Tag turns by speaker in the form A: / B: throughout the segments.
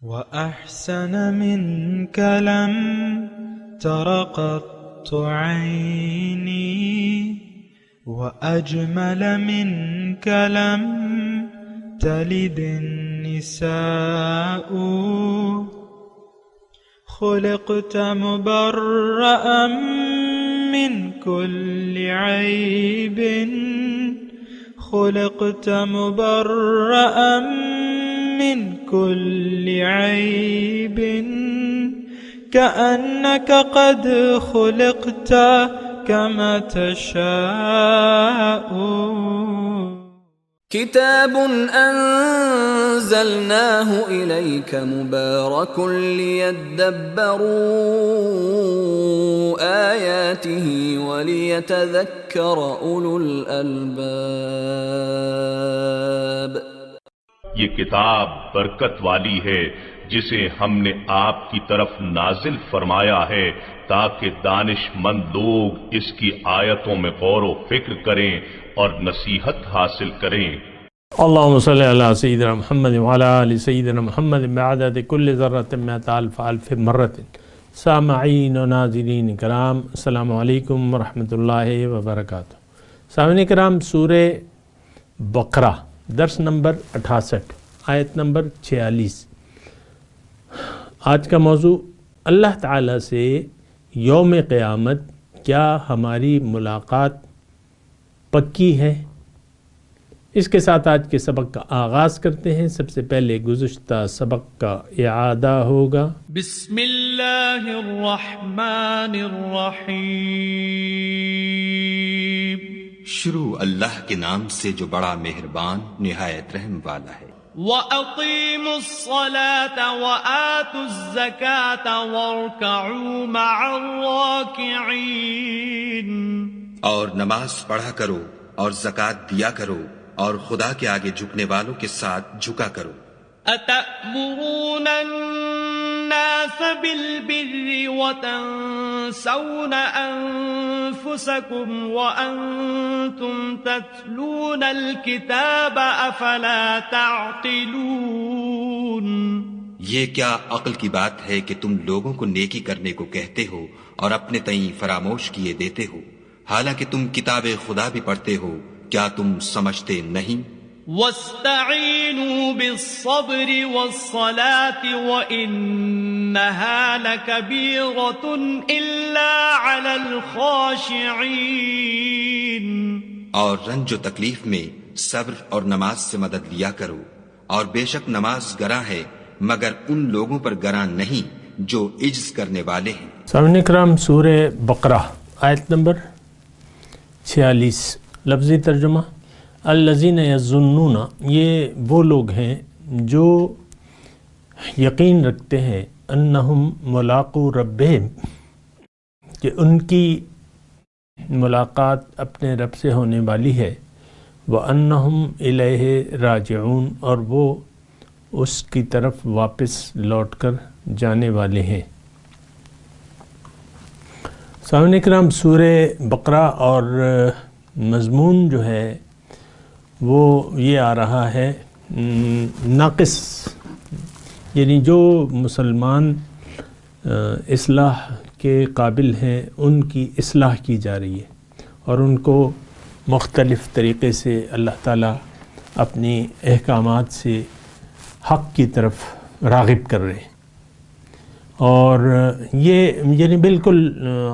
A: وأحسن منك لم تر قط عيني وأجمل منك لم تلد النساء خلقت مبرأ من كل عيب خلقت مبرأ من كل عيب كأنك قد خلقت كما تشاء
B: كتاب أنزلناه إليك مبارك ليدبروا آياته وليتذكر أولو الألباب.
C: یہ کتاب برکت والی ہے جسے ہم نے آپ کی طرف نازل فرمایا ہے تاکہ دانش مند لوگ اس کی آیتوں میں غور و فکر کریں اور نصیحت حاصل کریں.
D: اللہم صلی علی سیدنا محمد وعلی آل سیدنا محمد بعدد کل ذرۃ مئۃ الف الف مرۃ. سامعین و ناظرین کرام، السلام علیکم ورحمۃ اللہ وبرکاتہ. سامعین کرام، سورہ بقرہ درس نمبر 68 آیت نمبر 46. آج کا موضوع اللہ تعالیٰ سے یوم قیامت کیا ہماری ملاقات پکی ہے. اس کے ساتھ آج کے سبق کا آغاز کرتے ہیں. سب سے پہلے گزشتہ سبق کا اعادہ ہوگا.
A: بسم اللہ الرحمن الرحیم.
E: شروع اللہ کے نام سے جو بڑا مہربان نہایت رحم والا ہے.
A: وَأَقِيمُوا الصَّلَاةَ وَآتُوا الزَّكَاةَ وَارْكَعُوا مَعَ الرَّاكِعِينَ.
E: اور نماز پڑھا کرو اور زکوٰۃ دیا کرو اور خدا کے آگے جھکنے والوں کے ساتھ جھکا کرو.
A: أَتَأْمُرُونَ النَّاسَ بِالْبِرِّ وَتَنْسَوْنَ أَنفُسَكُمْ وَأَنْتُمْ تَتْلُونَ الْكِتَابَ أَفَلَا تَعْقِلُونَ.
E: یہ کیا عقل کی بات ہے کہ تم لوگوں کو نیکی کرنے کو کہتے ہو اور اپنے تئیں فراموش کیے دیتے ہو، حالانکہ تم کتاب خدا بھی پڑھتے ہو. کیا تم سمجھتے نہیں؟
A: وَاسْتَعِينُوا بِالصَّبْرِ وَالصَّلَاةِ وَإِنَّهَا لَكَبِيرَةٌ إِلَّا عَلَى الْخَاشِعِينَ.
E: اور رنج و تکلیف میں صبر اور نماز سے مدد لیا کرو، اور بے شک نماز گراں ہے مگر ان لوگوں پر گراں نہیں جو عجز کرنے والے ہیں.
D: سامعین کرام، سورہ بقرہ آیت نمبر 46. لفظی ترجمہ: الذین یظنون، یہ وہ لوگ ہیں جو یقین رکھتے ہیں، انہم ملاقو ربہم، کہ ان کی ملاقات اپنے رب سے ہونے والی ہے، وانہم الیہ راجعون، اور وہ اس کی طرف واپس لوٹ کر جانے والے ہیں. سامعین کرام، سورہ بقرہ اور مضمون جو ہے وہ یہ آ رہا ہے ناقص، یعنی جو مسلمان اصلاح کے قابل ہیں ان کی اصلاح کی جا رہی ہے، اور ان کو مختلف طریقے سے اللہ تعالیٰ اپنی احکامات سے حق کی طرف راغب کر رہے ہیں. اور یہ یعنی بالکل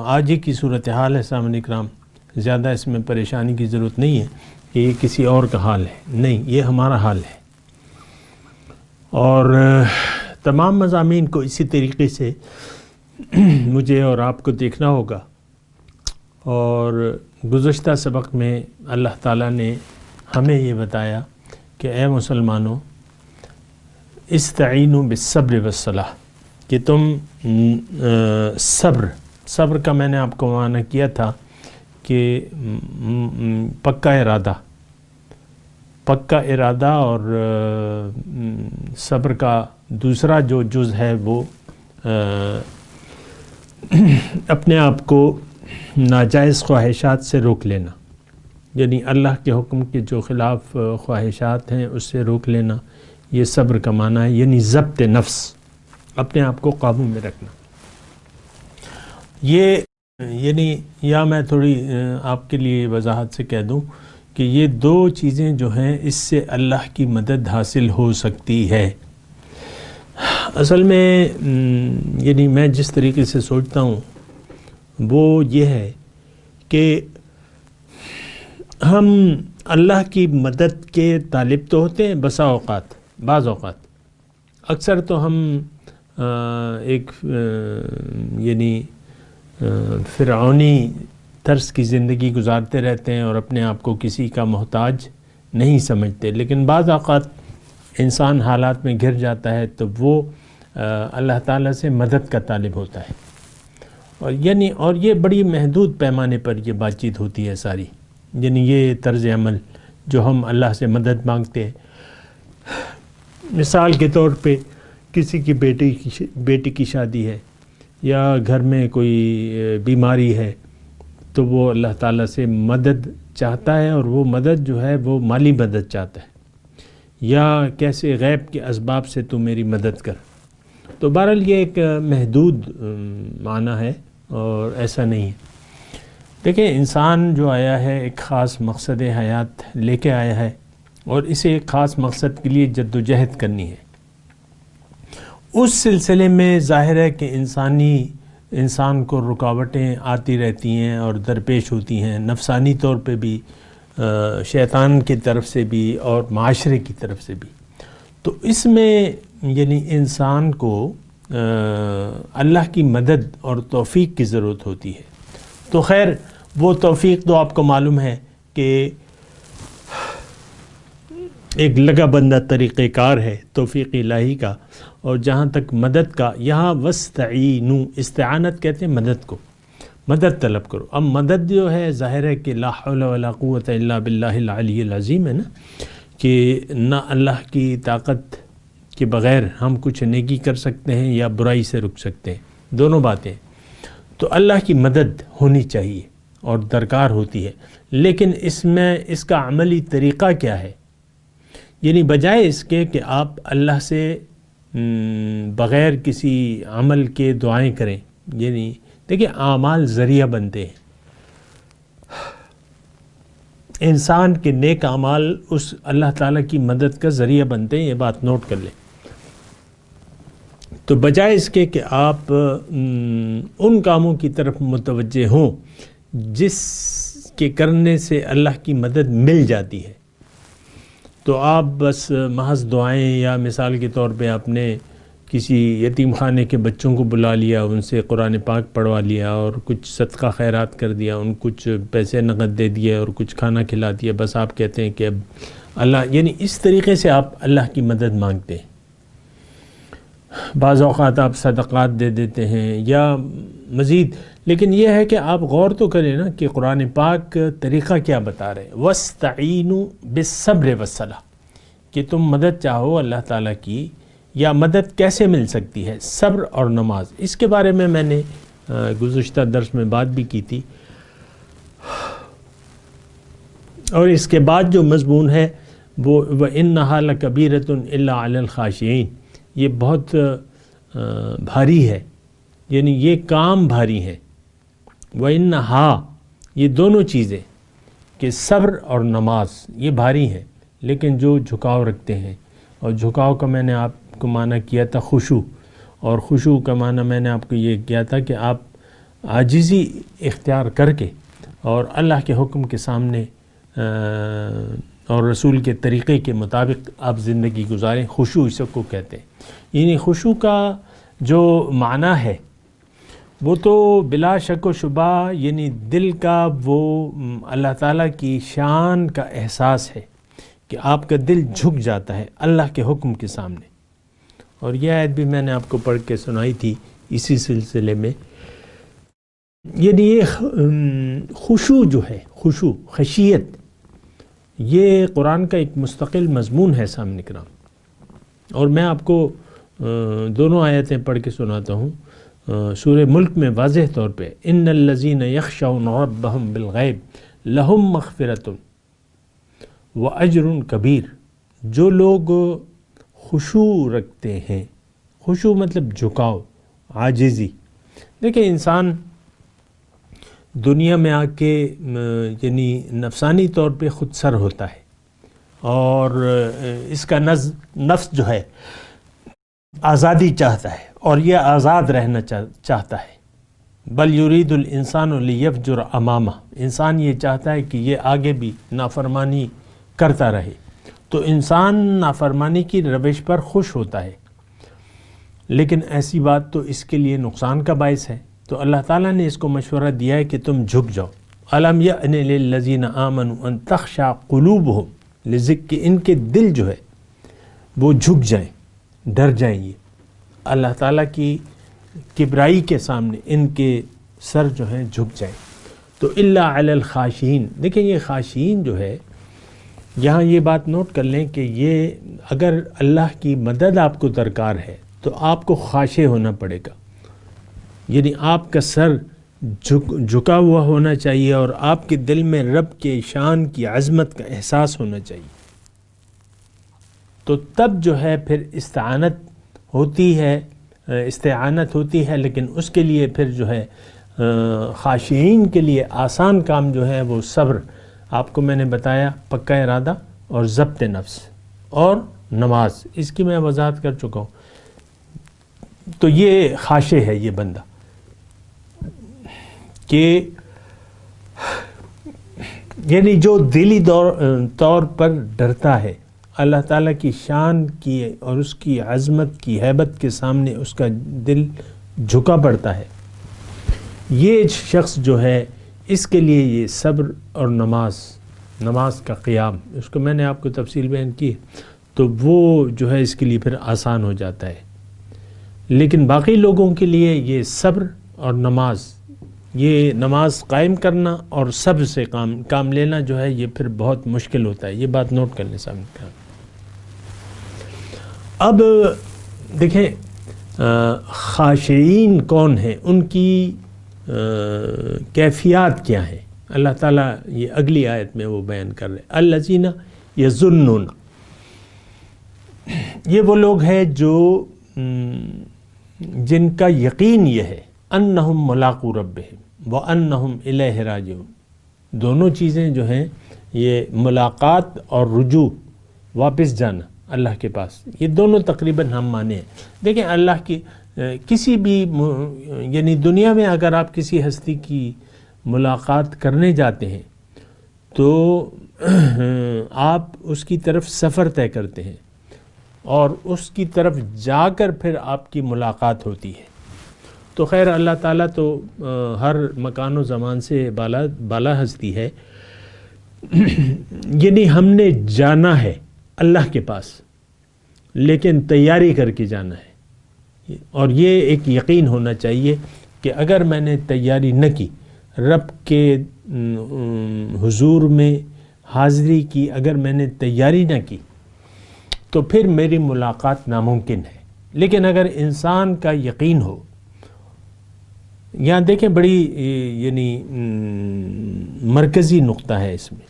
D: آج ہی کی صورتحال ہے. سامعین کرام، زیادہ اس میں پریشانی کی ضرورت نہیں ہے کہ یہ کسی اور کا حال ہے، نہیں، یہ ہمارا حال ہے. اور تمام مضامین کو اسی طریقے سے مجھے اور آپ کو دیکھنا ہوگا. اور گزشتہ سبق میں اللہ تعالیٰ نے ہمیں یہ بتایا کہ اے مسلمانوں، استعینوا بالصبر والصلاۃ، کہ تم صبر کا میں نے آپ کو معنی کیا تھا کہ پکا ارادہ اور صبر کا دوسرا جو جز ہے وہ اپنے آپ کو ناجائز خواہشات سے روک لینا، یعنی اللہ کے حکم کے جو خلاف خواہشات ہیں اس سے روک لینا، یہ صبر کا معنی ہے، یعنی ضبط نفس. اپنے آپ کو قابو میں رکھنا. یہ یعنی یا میں تھوڑی آپ کے لیے وضاحت سے کہہ دوں کہ یہ دو چیزیں جو ہیں اس سے اللہ کی مدد حاصل ہو سکتی ہے. اصل میں یعنی میں جس طریقے سے سوچتا ہوں وہ یہ ہے کہ ہم اللہ کی مدد کے طالب تو ہوتے ہیں بعض اوقات اکثر تو ہم ایک یعنی فرعونی طرز کی زندگی گزارتے رہتے ہیں اور اپنے آپ کو کسی کا محتاج نہیں سمجھتے، لیکن بعض اوقات انسان حالات میں گھر جاتا ہے تو وہ اللہ تعالیٰ سے مدد کا طالب ہوتا ہے، اور یہ بڑی محدود پیمانے پر یہ بات چیت ہوتی ہے ساری. یعنی یہ طرز عمل جو ہم اللہ سے مدد مانگتے ہیں، مثال کے طور پہ کسی کی بیٹی کی شادی ہے یا گھر میں کوئی بیماری ہے تو وہ اللہ تعالیٰ سے مدد چاہتا ہے، اور وہ مدد جو ہے وہ مالی مدد چاہتا ہے، یا کیسے غیب کے اسباب سے تو میری مدد کر. تو بہرحال یہ ایک محدود معنی ہے اور ایسا نہیں ہے. دیکھیں انسان جو آیا ہے ایک خاص مقصد حیات لے کے آیا ہے، اور اسے ایک خاص مقصد کے لیے جد و جہد کرنی ہے. اس سلسلے میں ظاہر ہے کہ انسان کو رکاوٹیں آتی رہتی ہیں اور درپیش ہوتی ہیں، نفسانی طور پہ بھی، شیطان کی طرف سے بھی اور معاشرے کی طرف سے بھی. تو اس میں یعنی انسان کو اللہ کی مدد اور توفیق کی ضرورت ہوتی ہے. تو خیر وہ توفیق تو آپ کو معلوم ہے کہ ایک لگا بندہ طریقہ کار ہے توفیق الہی کا. اور جہاں تک مدد کا، یہاں وَاسْتَعِینُوا، استعانت کہتے ہیں مدد کو، مدد طلب کرو. اب مدد جو ہے ظاہر ہے کہ لا حول ولا قوت الا باللہ العلی العظیم ہے نا، کہ نہ اللہ کی طاقت کے بغیر ہم کچھ نیکی کر سکتے ہیں یا برائی سے رک سکتے ہیں، دونوں باتیں. تو اللہ کی مدد ہونی چاہیے اور درکار ہوتی ہے، لیکن اس میں اس کا عملی طریقہ کیا ہے؟ یعنی بجائے اس کے کہ آپ اللہ سے بغیر کسی عمل کے دعائیں کریں، یعنی دیکھیں اعمال ذریعہ بنتے ہیں، انسان کے نیک اعمال اس اللہ تعالیٰ کی مدد کا ذریعہ بنتے ہیں، یہ بات نوٹ کر لیں. تو بجائے اس کے کہ آپ ان کاموں کی طرف متوجہ ہوں جس کے کرنے سے اللہ کی مدد مل جاتی ہے، تو آپ بس محض دعائیں، یا مثال کے طور پہ آپ نے کسی یتیم خانے کے بچوں کو بلا لیا، ان سے قرآن پاک پڑھوا لیا اور کچھ صدقہ خیرات کر دیا، ان کچھ پیسے نقد دے دیے اور کچھ کھانا کھلا دیا، بس آپ کہتے ہیں کہ اب اللہ، یعنی اس طریقے سے آپ اللہ کی مدد مانگتے ہیں. بعض اوقات آپ صدقات دے دیتے ہیں یا مزید، لیکن یہ ہے کہ آپ غور تو کریں نا کہ قرآن پاک طریقہ کیا بتا رہے ہیں. وَاسْتَعِینُوا بِالصَّبْرِ وَالصَّلَاةِ، کہ تم مدد چاہو اللہ تعالیٰ کی، یا مدد کیسے مل سکتی ہے؟ صبر اور نماز. اس کے بارے میں نے گزشتہ درس میں بات بھی کی تھی. اور اس کے بعد جو مضمون ہے وہ وَإِنَّهَا لَكَبِيرَةٌ إِلَّا عَلَى الْخَاشِعِينَ، یہ بہت بھاری ہے، یعنی یہ کام بھاری ہیں. وَإِنَّهَا، یہ دونوں چیزیں کہ صبر اور نماز یہ بھاری ہیں، لیکن جو جھکاؤ رکھتے ہیں، اور جھکاؤ کا میں نے آپ کو معنی کیا تھا خشوع، اور خشوع کا معنی میں نے آپ کو یہ کیا تھا کہ آپ عاجزی اختیار کر کے اور اللہ کے حکم کے سامنے اور رسول کے طریقے کے مطابق آپ زندگی گزاریں. خشوع اس کو کہتے ہیں. یعنی خشوع کا جو معنی ہے وہ تو بلا شک و شبہ یعنی دل کا وہ اللہ تعالیٰ کی شان کا احساس ہے کہ آپ کا دل جھک جاتا ہے اللہ کے حکم کے سامنے. اور یہ آیت بھی میں نے آپ کو پڑھ کے سنائی تھی اسی سلسلے میں. یعنی یہ خشوع جو ہے، خشوع، خشیت، یہ قرآن کا ایک مستقل مضمون ہے سامنے کرام. اور میں آپ کو دونوں آیتیں پڑھ کے سناتا ہوں. سورہ ملک میں واضح طور پہ ان الذین یخشون ربہم بالغیب لہم مغفرۃ واجر کبیر، جو لوگ خشوع رکھتے ہیں، خشوع مطلب جھکاؤ، عاجزی. دیکھیں انسان دنیا میں آ کے یعنی نفسانی طور پہ خود سر ہوتا ہے، اور اس کا نفس جو ہے آزادی چاہتا ہے، اور یہ آزاد رہنا چاہتا ہے. بل یرید الانسان لیفجر امامہ، انسان یہ چاہتا ہے کہ یہ آگے بھی نافرمانی کرتا رہے. تو انسان نافرمانی کی روش پر خوش ہوتا ہے، لیکن ایسی بات تو اس کے لیے نقصان کا باعث ہے. تو اللہ تعالیٰ نے اس کو مشورہ دیا ہے کہ تم جھک جاؤ. الم یأن للذین آمنوا ان تخشع قلوبہم لذکر، کہ ان کے دل جو ہے وہ جھک جائیں، ڈر جائیں، یہ اللہ تعالیٰ کی کبرائی کے سامنے ان کے سر جو ہیں جھک جائیں. تو الا علی الخاشعین، دیکھیں یہ خاشعین جو ہے، یہاں یہ بات نوٹ کر لیں کہ یہ اگر اللہ کی مدد آپ کو درکار ہے تو آپ کو خاشع ہونا پڑے گا، یعنی آپ کا سر جھکا ہوا ہونا چاہیے، اور آپ کے دل میں رب کے شان کی عظمت کا احساس ہونا چاہیے. تو تب جو ہے پھر استعانت ہوتی ہے، لیکن اس کے لیے پھر جو ہے خاشعین کے لیے آسان کام جو ہے وہ صبر، آپ کو میں نے بتایا، پکا ارادہ اور ضبط نفس اور نماز، اس کی میں وضاحت کر چکا ہوں. تو یہ خاشع ہے یہ بندہ کہ یعنی جو دلی طور پر ڈرتا ہے اللہ تعالیٰ کی شان کی اور اس کی عظمت کی ہیبت کے سامنے اس کا دل جھکا پڑتا ہے، یہ شخص جو ہے اس کے لیے یہ صبر اور نماز کا قیام، اس کو میں نے آپ کو تفصیل بیان کی، تو وہ جو ہے اس کے لیے پھر آسان ہو جاتا ہے. لیکن باقی لوگوں کے لیے یہ صبر اور یہ نماز قائم کرنا اور صبر سے کام لینا جو ہے یہ پھر بہت مشکل ہوتا ہے. یہ بات نوٹ کر لیں سامنے. اب دیکھیں خاشعین کون ہیں، ان کی کیفیات کیا ہیں، اللہ تعالیٰ یہ اگلی آیت میں وہ بیان کر رہے. الذین یظنون، یہ وہ لوگ ہیں جو جن کا یقین یہ ہے انہم ملاقو ربہم وانہم الیہ راجعون. دونوں چیزیں جو ہیں یہ ملاقات اور رجوع، واپس جانا اللہ کے پاس، یہ دونوں تقریباً ہم مانے ہیں. دیکھیں اللہ کی کسی بھی یعنی دنیا میں اگر آپ کسی ہستی کی ملاقات کرنے جاتے ہیں تو آپ اس کی طرف سفر طے کرتے ہیں اور اس کی طرف جا کر پھر آپ کی ملاقات ہوتی ہے. تو خیر اللہ تعالیٰ تو ہر مکان و زمان سے بالا ہستی ہے، یعنی ہم نے جانا ہے اللہ کے پاس، لیکن تیاری کر کے جانا ہے. اور یہ ایک یقین ہونا چاہیے کہ اگر میں نے تیاری نہ کی، رب کے حضور میں حاضری کی اگر میں نے تیاری نہ کی تو پھر میری ملاقات ناممکن ہے. لیکن اگر انسان کا یقین ہو، یہاں دیکھیں بڑی یعنی مرکزی نقطہ ہے اس میں،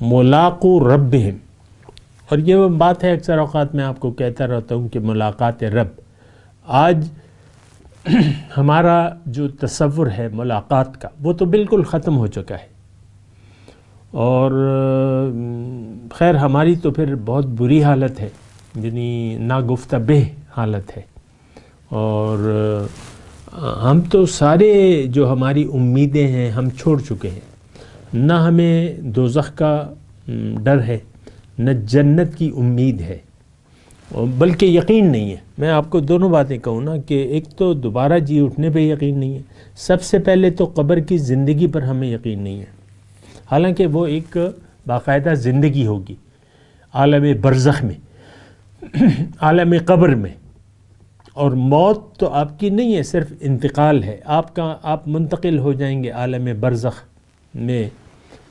D: ملاقو ربہم. اور یہ وہ بات ہے اکثر اوقات میں آپ کو کہتا رہتا ہوں کہ ملاقات رب، آج ہمارا جو تصور ہے ملاقات کا وہ تو بالکل ختم ہو چکا ہے. اور خیر ہماری تو پھر بہت بری حالت ہے، یعنی ناگفتہ بہ حالت ہے. اور ہم تو سارے جو ہماری امیدیں ہیں ہم چھوڑ چکے ہیں. نہ ہمیں دوزخ کا ڈر ہے، نہ جنت کی امید ہے، بلکہ یقین نہیں ہے. میں آپ کو دونوں باتیں کہوں نا کہ ایک تو دوبارہ جی اٹھنے پہ یقین نہیں ہے، سب سے پہلے تو قبر کی زندگی پر ہمیں یقین نہیں ہے، حالانکہ وہ ایک باقاعدہ زندگی ہوگی عالم برزخ میں، عالم قبر میں. اور موت تو آپ کی نہیں ہے، صرف انتقال ہے آپ منتقل ہو جائیں گے عالم برزخ میں.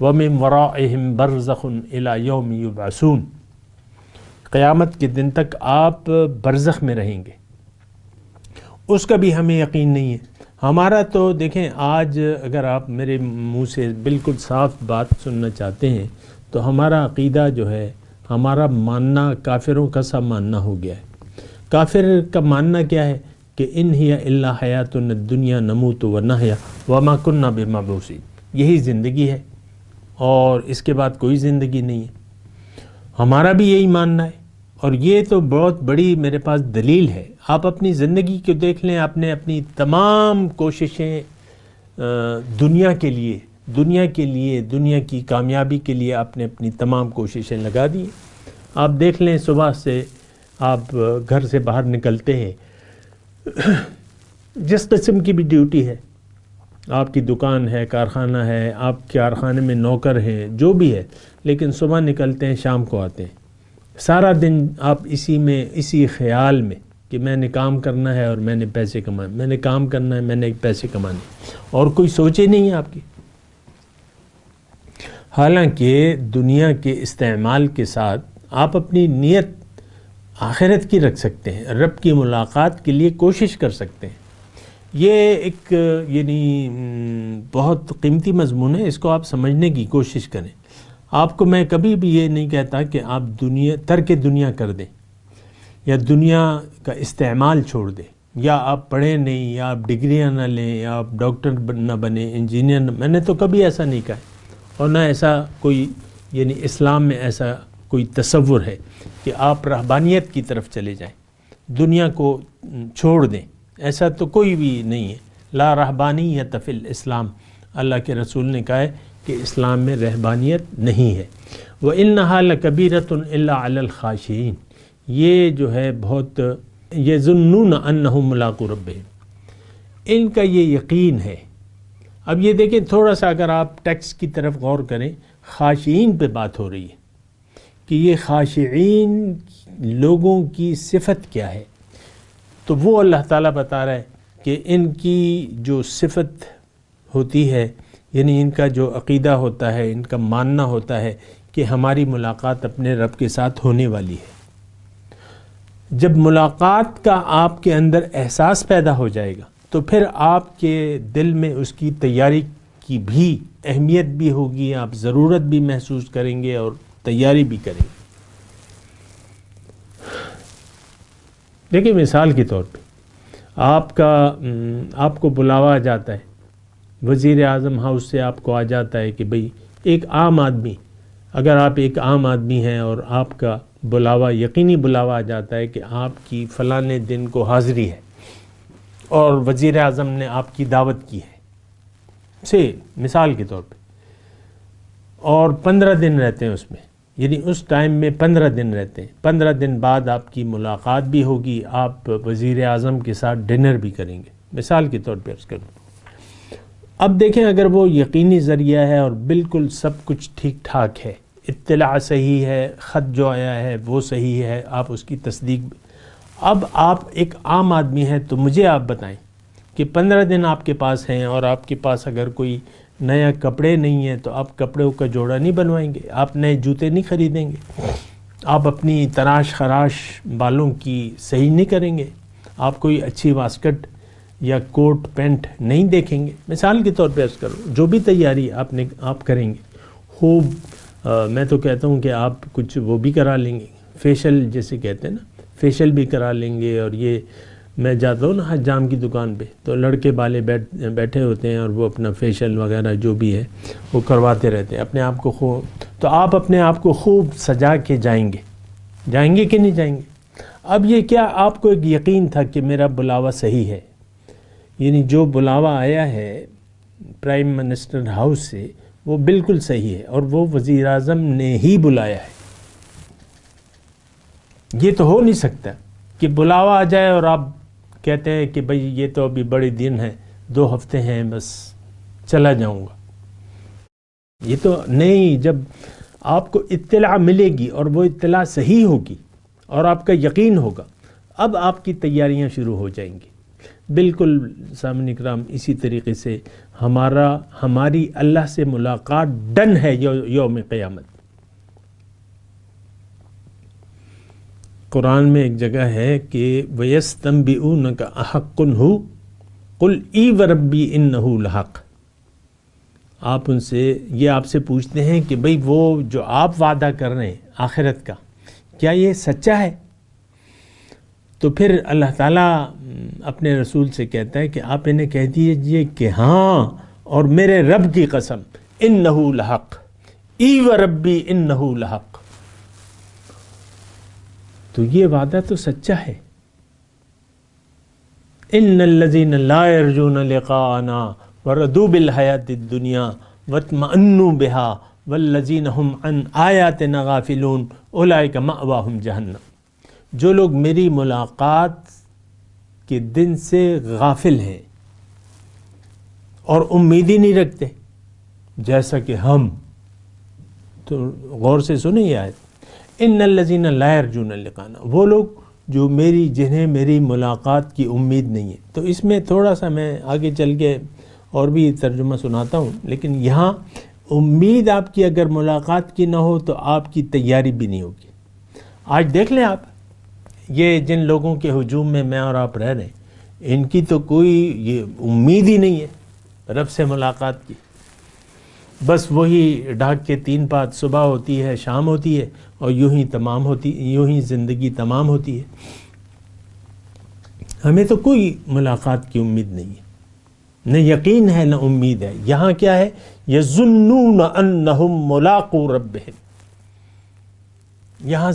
D: وَمِن وَرَائِهِمْ بَرْزَخٌ إِلَى يَوْمِ يُبْعَثُونَ، قیامت کے دن تک آپ برزخ میں رہیں گے. اس کا بھی ہمیں یقین نہیں ہے. ہمارا تو دیکھیں آج اگر آپ میرے منہ سے بالکل صاف بات سننا چاہتے ہیں تو ہمارا عقیدہ جو ہے، ہمارا ماننا کافروں کا سا ماننا ہو گیا ہے. کافر کا ماننا کیا ہے کہ ان ہی الا حیاتنا الدنیا نموت و نحیا وما کننا بمبعوثین، یہی زندگی ہے اور اس کے بعد کوئی زندگی نہیں ہے۔ ہمارا بھی یہی ماننا ہے، اور یہ تو بہت بڑی میرے پاس دلیل ہے۔ آپ اپنی زندگی کو دیکھ لیں، آپ نے اپنی تمام کوششیں دنیا کے لیے دنیا کی کامیابی کے لیے آپ نے اپنی تمام کوششیں لگا دی۔ آپ دیکھ لیں صبح سے آپ گھر سے باہر نکلتے ہیں، جس قسم کی بھی ڈیوٹی ہے، آپ کی دکان ہے، کارخانہ ہے، آپ کے کارخانے میں نوکر ہیں، جو بھی ہے، لیکن صبح نکلتے ہیں شام کو آتے ہیں، سارا دن آپ اسی خیال میں کہ میں نے کام کرنا ہے اور میں نے پیسے کمانے، میں نے کام کرنا ہے، میں نے پیسے کمانے، اور کوئی سوچے نہیں ہے آپ کی۔ حالانکہ دنیا کے استعمال کے ساتھ آپ اپنی نیت آخرت کی رکھ سکتے ہیں، رب کی ملاقات کے لیے کوشش کر سکتے ہیں۔ یہ ایک بہت قیمتی مضمون ہے، اس کو آپ سمجھنے کی کوشش کریں۔ آپ کو میں کبھی بھی یہ نہیں کہتا کہ آپ ترک دنیا کر دیں یا دنیا کا استعمال چھوڑ دیں، یا آپ پڑھیں نہیں، یا آپ ڈگریاں نہ لیں، یا آپ ڈاکٹر نہ بنیں، انجینئر نہ، میں نے تو کبھی ایسا نہیں کہا، اور نہ ایسا کوئی اسلام میں ایسا کوئی تصور ہے کہ آپ رہبانیت کی طرف چلے جائیں، دنیا کو چھوڑ دیں، ایسا تو کوئی بھی نہیں ہے۔ لا رہبانیت فی الاسلام، اللہ کے رسول نے کہا ہے کہ اسلام میں رہبانیت نہیں ہے۔ وَإِنَّهَا لَكَبِيرَةٌ إِلَّا عَلَى الْخَاشِعِينَ، یہ جو ہے بہت يَظُنُّونَ أَنَّهُم مُّلَاقُو رَبِّهِمْ، ان کا یہ یقین ہے۔ اب یہ دیکھیں تھوڑا سا اگر آپ ٹیکسٹ کی طرف غور کریں، خاشعین پہ بات ہو رہی ہے کہ یہ خاشعین لوگوں کی صفت کیا ہے، تو وہ اللہ تعالیٰ بتا رہا ہے کہ ان کی جو صفت ہوتی ہے، یعنی ان کا جو عقیدہ ہوتا ہے، ان کا ماننا ہوتا ہے کہ ہماری ملاقات اپنے رب کے ساتھ ہونے والی ہے۔ جب ملاقات کا آپ کے اندر احساس پیدا ہو جائے گا تو پھر آپ کے دل میں اس کی تیاری کی بھی اہمیت بھی ہوگی، آپ ضرورت بھی محسوس کریں گے اور تیاری بھی کریں گے۔ دیکھیں مثال کے طور پہ آپ کو بلاوا آ جاتا ہے، وزیر اعظم ہاؤس سے آپ کو آ جاتا ہے کہ بھئی ایک عام آدمی، اگر آپ ایک عام آدمی ہیں اور آپ کا بلاوا، یقینی بلاوا آ جاتا ہے کہ آپ کی فلانے دن کو حاضری ہے اور وزیر اعظم نے آپ کی دعوت کی ہے، مثال کے طور پہ، اور 15 دن رہتے ہیں اس میں، یعنی اس ٹائم میں 15 دن رہتے ہیں، 15 دن بعد آپ کی ملاقات بھی ہوگی، آپ وزیر اعظم کے ساتھ ڈنر بھی کریں گے، مثال کے طور پہ عرض کروں۔ اب دیکھیں اگر وہ یقینی ذریعہ ہے اور بالکل سب کچھ ٹھیک ٹھاک ہے، اطلاع صحیح ہے، خط جو آیا ہے وہ صحیح ہے، آپ اس کی تصدیق، اب آپ ایک عام آدمی ہیں تو مجھے آپ بتائیں کہ 15 دن آپ کے پاس ہیں اور آپ کے پاس اگر کوئی نیا کپڑے نہیں ہیں تو آپ کپڑوں کا جوڑا نہیں بنوائیں گے، آپ نئے جوتے نہیں خریدیں گے، آپ اپنی تراش خراش بالوں کی صحیح نہیں کریں گے، آپ کوئی اچھی واسکٹ یا کوٹ پینٹ نہیں دیکھیں گے، مثال کے طور پہ عرض کرو، جو بھی تیاری آپ کریں گے خوب، میں تو کہتا ہوں کہ آپ کچھ وہ بھی کرا لیں گے، فیشل جیسے کہتے ہیں نا، فیشل بھی کرا لیں گے، اور یہ میں جاتا ہوں نا حجام کی دکان پہ تو لڑکے بالے بیٹھے ہوتے ہیں اور وہ اپنا فیشل وغیرہ جو بھی ہے وہ کرواتے رہتے ہیں اپنے آپ کو تو آپ اپنے آپ کو خوب سجا کے جائیں گے کہ نہیں جائیں گے؟ اب یہ کیا آپ کو ایک یقین تھا کہ میرا بلاوا صحیح ہے، یعنی جو بلاوا آیا ہے پرائم منسٹر ہاؤس سے وہ بالکل صحیح ہے اور وہ وزیر اعظم نے ہی بلایا ہے۔ یہ تو ہو نہیں سکتا کہ بلاوا آ جائے اور آپ کہتے ہیں کہ بھئی یہ تو ابھی بڑے دن ہیں، 2 ہفتے ہیں، بس چلا جاؤں گا۔ یہ تو نہیں، جب آپ کو اطلاع ملے گی اور وہ اطلاع صحیح ہوگی اور آپ کا یقین ہوگا، اب آپ کی تیاریاں شروع ہو جائیں گی۔ بالکل سامعین کرام اسی طریقے سے ہماری اللہ سے ملاقات ڈن ہے یوم قیامت۔ قرآن میں ایک جگہ ہے کہ وَيَسْتَنْبِئُونَكَ أَحَقٌّ هُوَ قُلْ اِی وَرَبِّی إِنَّهُ لَحَقٌّ، آپ ان سے یہ آپ سے پوچھتے ہیں کہ بھئی وہ جو آپ وعدہ کر رہے ہیں آخرت کا، کیا یہ سچا ہے؟ تو پھر اللہ تعالیٰ اپنے رسول سے کہتا ہے کہ آپ انہیں کہہ دیجئے کہ ہاں اور میرے رب کی قسم انہو لحق ای و ربی انہو لحق. تو یہ وعدہ تو سچا ہے. ان الذین لا یرجون لقاءنا وردوا بالحیاۃ الدنیا واطمأنوا بها والذین هم عن آیاتنا غافلون اولئک مأواہم جہنم. جو لوگ میری ملاقات کے دن سے غافل ہیں اور امید ہی نہیں رکھتے جیسا کہ ہم، تو غور سے سنیں یہ آیت، ان الذین لا یرجون لقاءنا، وہ لوگ جو جنہیں میری ملاقات کی امید نہیں ہے. تو اس میں تھوڑا سا میں آگے چل کے اور بھی ترجمہ سناتا ہوں، لیکن یہاں امید آپ کی اگر ملاقات کی نہ ہو تو آپ کی تیاری بھی نہیں ہوگی. آج دیکھ لیں آپ، یہ جن لوگوں کے ہجوم میں میں اور آپ رہ رہے ہیں، ان کی تو کوئی یہ امید ہی نہیں ہے رب سے ملاقات کی. بس وہی ڈاک کے 3 پات، صبح ہوتی ہے، شام ہوتی ہے، اور یوں ہی زندگی تمام ہوتی ہے. ہمیں تو کوئی ملاقات کی امید نہیں ہے، نہ یقین ہے نہ امید ہے. یہاں کیا ہے؟ یظنون انہم ملاقو ربہم. یہاں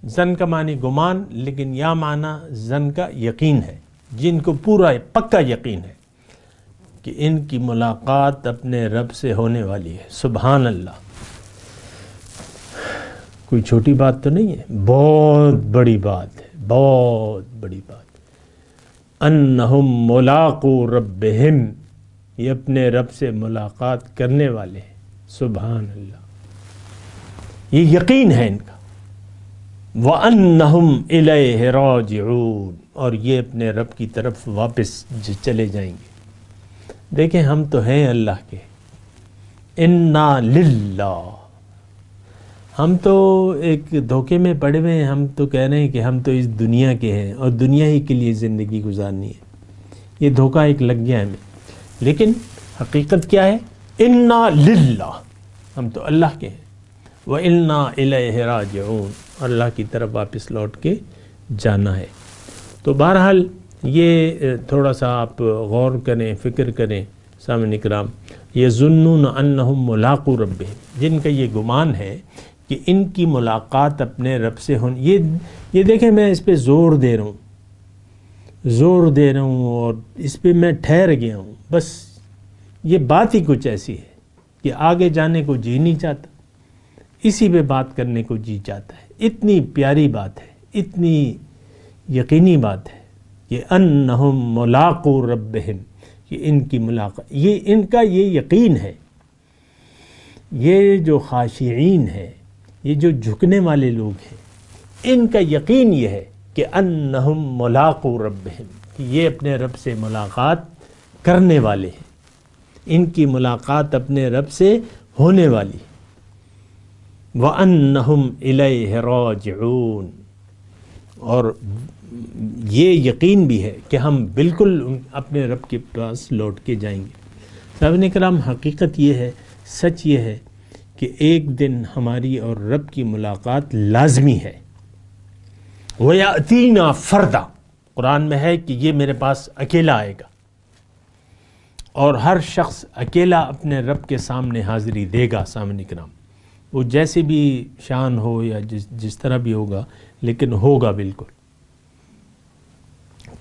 D: زن کا معنی گمان، لیکن یا معنی زن کا یقین ہے، جن کو پورا پکا یقین ہے کہ ان کی ملاقات اپنے رب سے ہونے والی ہے. سبحان اللہ. کوئی چھوٹی بات تو نہیں ہے، بہت بڑی بات ہے، بہت بڑی بات. انہم ملاقو ربہم، یہ اپنے رب سے ملاقات کرنے والے ہیں. سبحان اللہ. یہ یقین ہے ان کا. وَأَنَّهُمْ إِلَيْهِ رَاجِعُونَ، اور یہ اپنے رب کی طرف واپس چلے جائیں گے. دیکھیں ہم تو ہیں اللہ کے، اِنَّا لِلَّهِ. ہم تو ایک دھوکے میں پڑے ہوئے ہیں. ہم تو کہہ رہے ہیں کہ ہم تو اس دنیا کے ہیں اور دنیا ہی کے لیے زندگی گزارنی ہے. یہ دھوکہ ایک لگ گیا ہمیں. لیکن حقیقت کیا ہے؟ اِنَّا لِلَّهِ، ہم تو اللہ کے ہیں. وَإِنَّا إِلَيْهِ رَاجِعُونَ، اور اللہ کی طرف واپس لوٹ کے جانا ہے. تو بہرحال یہ تھوڑا سا آپ غور کریں، فکر کریں سامعین کرام. یظنون انہم ملاقو ربہم، جن کا یہ گمان ہے کہ ان کی ملاقات اپنے رب سے ہونے. یہ دیکھیں میں اس پہ زور دے رہا ہوں اور اس پہ میں ٹھہر گیا ہوں. بس یہ بات ہی کچھ ایسی ہے کہ آگے جانے کو جی نہیں چاہتا، اسی پہ بات کرنے کو جی چاہتا ہے. اتنی پیاری بات ہے، اتنی یقینی بات ہے کہ انہم ملاقو ربہم، کہ ان کی ملاقات، یہ ان کا یہ یقین ہے. یہ جو خاشعین ہے، یہ جو جھکنے والے لوگ ہیں، ان کا یقین یہ ہے کہ انہم ملاقو ربہم، کہ یہ اپنے رب سے ملاقات کرنے والے ہیں. ان کی ملاقات اپنے رب سے ہونے والی ہے. وَأَنَّهُمْ إِلَيْهِ رَاجِعُونَ، اور یہ یقین بھی ہے کہ ہم بالکل اپنے رب کے پاس لوٹ کے جائیں گے. سامعین کرام، حقیقت یہ ہے، سچ یہ ہے کہ ایک دن ہماری اور رب کی ملاقات لازمی ہے. وَيَأْتِينَا فَرْدًا، قرآن میں ہے کہ یہ میرے پاس اکیلا آئے گا، اور ہر شخص اکیلا اپنے رب کے سامنے حاضری دے گا. سامعین کرام، وہ جیسے بھی شان ہو یا جس طرح بھی ہوگا، لیکن ہوگا بالکل.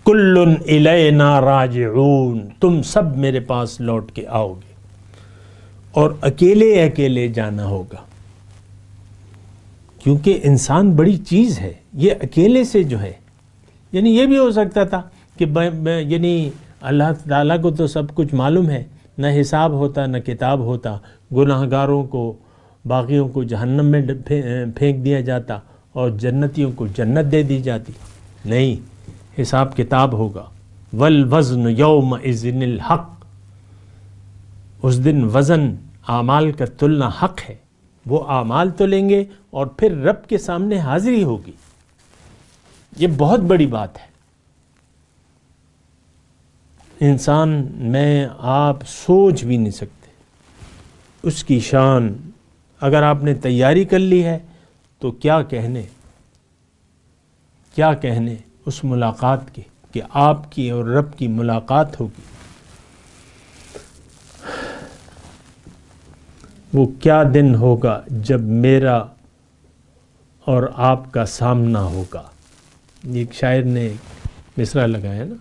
D: کُلٌّ إِلَيْنَا راجعون، تم سب میرے پاس لوٹ کے آؤ گے، اور اکیلے اکیلے جانا ہوگا. کیونکہ انسان بڑی چیز ہے. یہ اکیلے سے جو ہے، یعنی یہ بھی ہو سکتا تھا کہ یعنی اللہ تعالیٰ کو تو سب کچھ معلوم ہے، نہ حساب ہوتا نہ کتاب ہوتا، گناہ گاروں کو، باغیوں کو جہنم میں پھینک دیا جاتا اور جنتیوں کو جنت دے دی جاتی. نہیں، حساب کتاب ہوگا. والوزن یومئذ الحق، اس دن وزن اعمال کا تلنا حق ہے. وہ اعمال تو لیں گے اور پھر رب کے سامنے حاضری ہوگی. یہ بہت بڑی بات ہے. انسان، میں آپ سوچ بھی نہیں سکتے اس کی شان. اگر آپ نے تیاری کر لی ہے تو کیا کہنے. اس ملاقات کے کہ آپ کی اور رب کی ملاقات ہوگی، وہ کیا دن ہوگا جب میرا اور آپ کا سامنا ہوگا. ایک شاعر نے مصرع لگایا نا،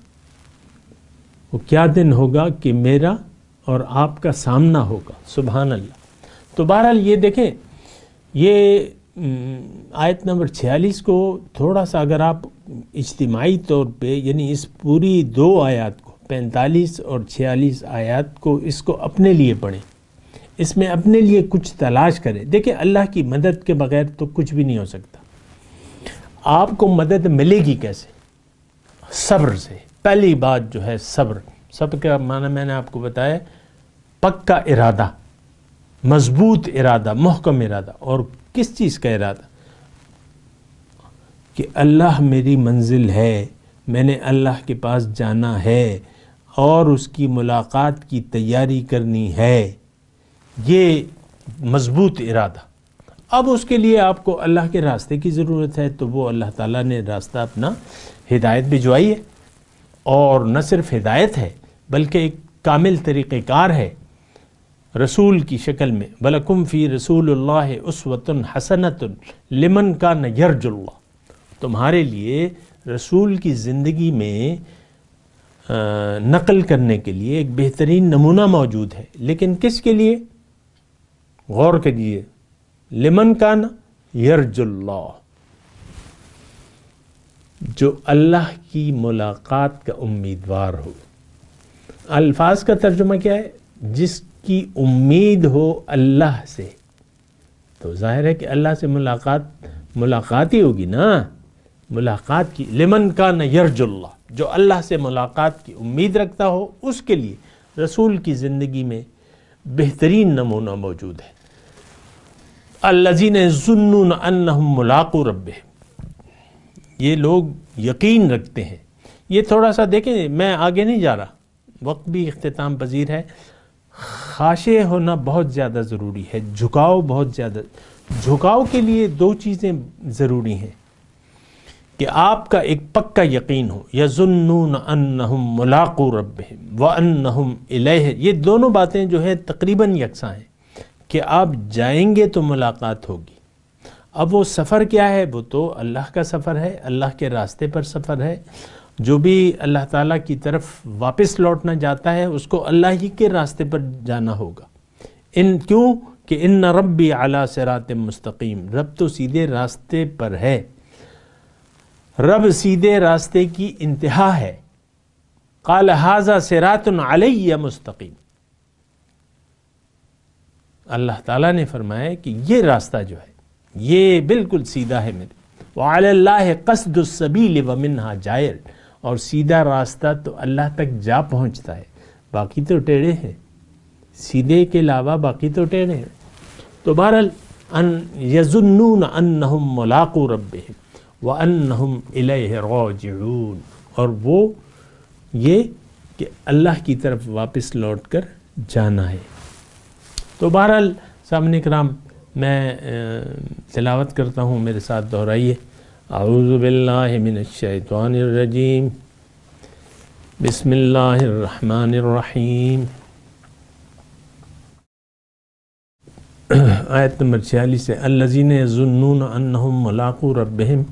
D: وہ کیا دن ہوگا کہ میرا اور آپ کا سامنا ہوگا. سبحان اللہ. تو بہرحال یہ دیکھیں، یہ آیت نمبر 46 کو تھوڑا سا اگر آپ اجتماعی طور پہ، یعنی اس پوری 2 آیات کو 45 اور 46 آیات کو، اس کو اپنے لیے پڑھیں، اس میں اپنے لیے کچھ تلاش کریں. دیکھیں اللہ کی مدد کے بغیر تو کچھ بھی نہیں ہو سکتا. آپ کو مدد ملے گی کیسے؟ صبر سے. پہلی بات جو ہے صبر. صبر کا معنی میں نے آپ کو بتایا، پکا ارادہ، مضبوط ارادہ، محکم ارادہ. اور کس چیز کا ارادہ؟ کہ اللہ میری منزل ہے، میں نے اللہ کے پاس جانا ہے اور اس کی ملاقات کی تیاری کرنی ہے. یہ مضبوط ارادہ. اب اس کے لیے آپ کو اللہ کے راستے کی ضرورت ہے، تو وہ اللہ تعالیٰ نے راستہ اپنا ہدایت بھجوائی ہے، اور نہ صرف ہدایت ہے بلکہ ایک کامل طریقہ کار ہے رسول کی شکل میں. وَلَكُمْ فِي رَسُولِ اللَّهِ أُسْوَةٌ حَسَنَةٌ لِمَنْ كَانَ يَرْجُو اللَّهَ. تمہارے لیے رسول کی زندگی میں نقل کرنے کے لیے ایک بہترین نمونہ موجود ہے. لیکن کس کے لیے؟ غور کریے. لمن کان یرجو اللہ، جو اللہ کی ملاقات کا امیدوار ہو. الفاظ کا ترجمہ کیا ہے؟ جس کی امید ہو اللہ سے. تو ظاہر ہے کہ اللہ سے ملاقات ہی ہوگی نا. ملاقات کی. لمن کان یرجو اللہ، جو اللہ سے ملاقات کی امید رکھتا ہو، اس کے لیے رسول کی زندگی میں بہترین نمونہ موجود ہے. الذین یظنون انہم ملاقو ربہم، یہ لوگ یقین رکھتے ہیں. یہ تھوڑا سا دیکھیں، میں آگے نہیں جا رہا، وقت بھی اختتام پذیر ہے. خاشع ہونا بہت زیادہ ضروری ہے، جھکاؤ بہت زیادہ. جھکاؤ کے لیے 2 چیزیں ضروری ہیں، کہ آپ کا ایک پکا یقین ہو. یظنون انہم ملاقو ربہم وانہم الیہ، یہ دونوں باتیں جو ہیں تقریباً یکساں ہیں، کہ آپ جائیں گے تو ملاقات ہوگی. اب وہ سفر کیا ہے؟ وہ تو اللہ کا سفر ہے، اللہ کے راستے پر سفر ہے. جو بھی اللہ تعالیٰ کی طرف واپس لوٹنا جاتا ہے، اس کو اللہ ہی کے راستے پر جانا ہوگا. کیوں کہ ان ربی علی صراط مستقیم، رب تو سیدھے راستے پر ہے. رب سیدھے راستے کی انتہا ہے. قال ھذا صراط علی مستقیم. اللہ تعالیٰ نے فرمایا کہ یہ راستہ جو ہے یہ بالکل سیدھا ہے میرے. وعلی اللہ قصد السبیل ومنہا جائر، اور سیدھا راستہ تو اللہ تک جا پہنچتا ہے، باقی تو ٹیڑھے ہیں. سیدھے کے علاوہ باقی تو ٹیڑھے ہیں. تو بہرحال یظنون انہم ملاقو ربہم وانہم الیہ راجعون، اور وہ یہ کہ اللہ کی طرف واپس لوٹ کر جانا ہے. تو بہرحال سامعین کرام، میں تلاوت کرتا ہوں، میرے ساتھ دہرائیے. اعوذ باللہ من الشیطان الرجیم، بسم اللہ الرحمن الرحیم. آیت نمبر 46 ہے. الذین یظنون انہم ملاقو ربہم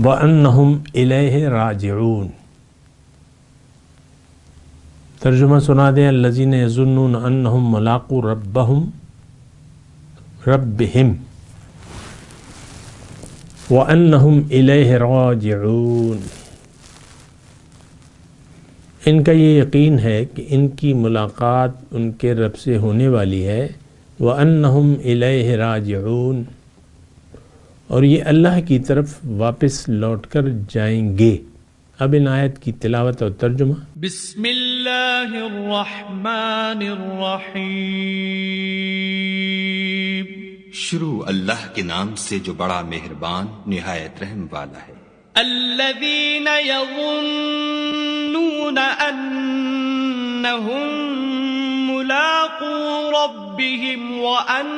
D: وانہم الیہ راجعون. ترجمہ سنا دیں. الذین یظنون انہم ملاقو ربہم وانہم الیہ راجعون. ان کا یہ یقین ہے کہ ان کی ملاقات ان کے رب سے ہونے والی ہے. وانہم الیہ راجعون، اور یہ اللہ کی طرف واپس لوٹ کر جائیں گے. اب ان آیت کی تلاوت اور ترجمہ.
A: بسم اللہ الرحمن الرحیم.
E: شروع اللہ کے نام سے جو بڑا مہربان نہایت رحم والا ہے.
A: الذین یظنون انہم ملاقو ربہم وانہم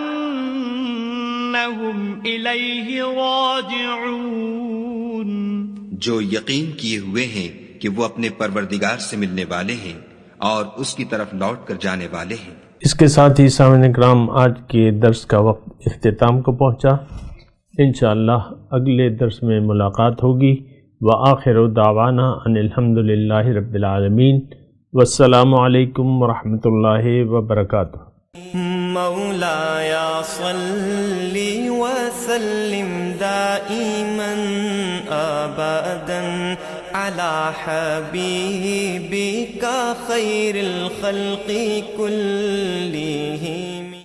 A: الیہ راجعون.
E: جو یقین کیے ہوئے ہیں کہ وہ اپنے پروردگار سے ملنے والے ہیں اور اس کی طرف لوٹ کر جانے والے ہیں۔
D: اس کے ساتھ ہی سامعین کرام آج کے درس کا وقت اختتام کو پہنچا۔ انشاءاللہ اگلے درس میں ملاقات ہوگی۔ وآخر دعوانا ان الحمد للہ رب العالمین، والسلام علیکم ورحمۃ اللہ وبرکاتہ۔
F: مولایا صلی وسلم دائما ابدا على حبیبک خیر الخلق كلهم۔